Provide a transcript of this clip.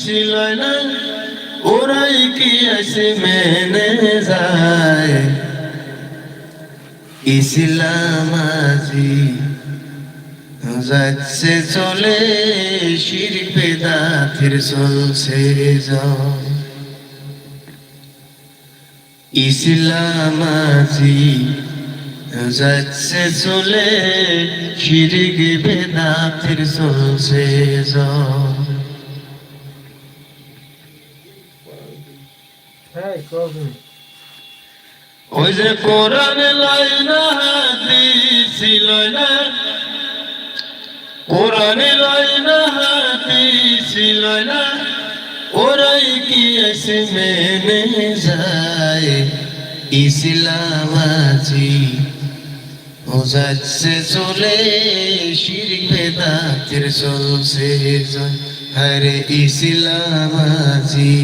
ছিল না ওরাই কি এসে মেনে যায় ইসলাম আজি যাচ্ছে চলে শিরক বেদাতের চলছে যায় ইসলাম আজি যাচ্ছে চলে শিরক বেদাতের চলছে যায় ওই যে কোরআন লয় না হাদিস লয় না কোরআন লয় না হাদিস লয় না ওরাই কি এসে মেনে যায় ইসলাম আজি ও যাচ্ছে চলে শিরক বেদাতের চলছে যায় হরে ইসলাম আজি